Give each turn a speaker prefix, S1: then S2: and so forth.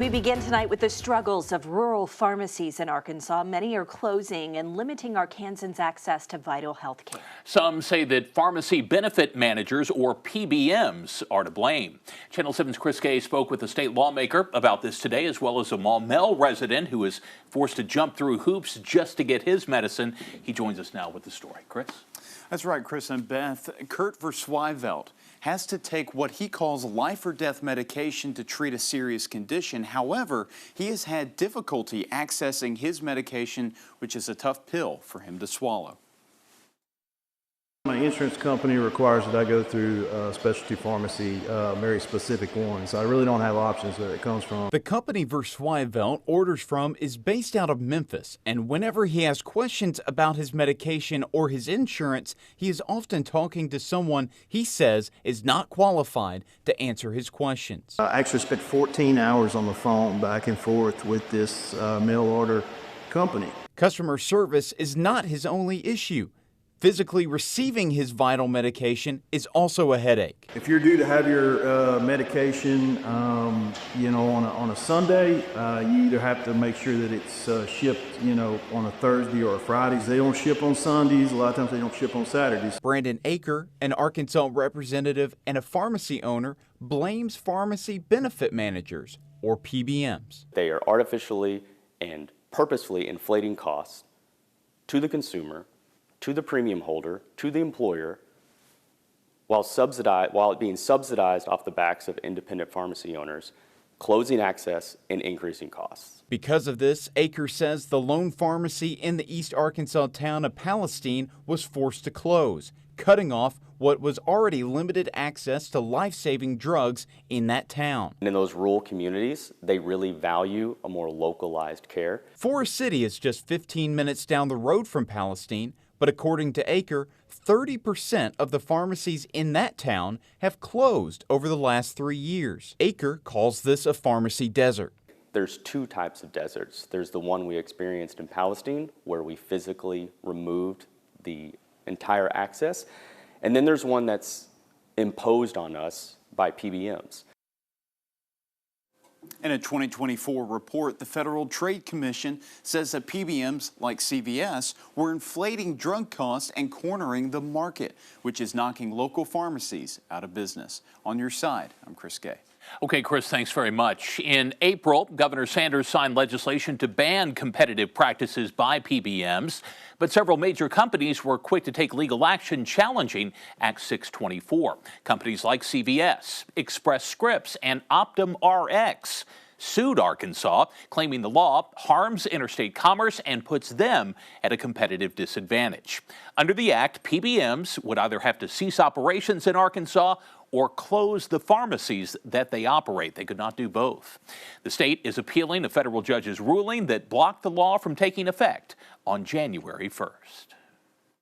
S1: We begin tonight with the struggles of rural pharmacies in Arkansas. Many are closing and limiting Arkansans' access to vital health care.
S2: Some say that pharmacy benefit managers, or PBMs, are to blame. Channel 7's Chris Gay spoke with a state lawmaker about this today, as well as a Maumelle resident who is forced to jump through hoops just to get his medicine. He joins us now with the story. Chris?
S3: That's right, Chris and Beth. Kurt Verswijveld has to take what he calls life or death medication to treat a serious condition. However, he has had difficulty accessing his medication, which is a tough pill for him to swallow.
S4: My insurance company requires that I go through a specialty pharmacy, very specific ones. I really don't have options where it comes from.
S5: The company Verswijveld orders from is based out of Memphis, and whenever he has questions about his medication or his insurance, he is often talking to someone he says is not qualified to answer his questions.
S4: I actually spent 14 hours on the phone back and forth with this mail order company.
S5: Customer service is not his only issue. Physically receiving his vital medication is also a headache.
S4: If you're due to have your medication, on a Sunday, you either have to make sure that it's shipped, on a Thursday or a Friday. They don't ship on Sundays. A lot of times they don't ship on Saturdays.
S5: Brandon Aker, an Arkansas representative and a pharmacy owner, blames pharmacy benefit managers, or PBMs.
S6: They are artificially and purposefully inflating costs to the consumer, to the premium holder, to the employer, while it being subsidized off the backs of independent pharmacy owners, closing access and increasing costs.
S5: Because of this, Aker says the lone pharmacy in the East Arkansas town of Palestine was forced to close, cutting off what was already limited access to life-saving drugs in that town.
S6: And in those rural communities, they really value a more localized care.
S5: Forest City is just 15 minutes down the road from Palestine, but according to Aker, 30% of the pharmacies in that town have closed over the last 3 years. Aker calls this a pharmacy desert.
S6: There's two types of deserts. There's the one we experienced in Palestine, where we physically removed the entire access. And then there's one that's imposed on us by PBMs.
S3: In a 2024 report, the Federal Trade Commission says that PBMs like CVS were inflating drug costs and cornering the market, which is knocking local pharmacies out of business. On your side, I'm Chris Gay.
S2: Okay, Chris, thanks very much. In April, Governor Sanders signed legislation to ban competitive practices by PBMs, but several major companies were quick to take legal action challenging Act 624. Companies like CVS, Express Scripts, and Optum Rx sued Arkansas, claiming the law harms interstate commerce and puts them at a competitive disadvantage. Under the act, PBMs would either have to cease operations in Arkansas or close the pharmacies that they operate. They could not do both. The state is appealing a federal judge's ruling that blocked the law from taking effect on January 1st.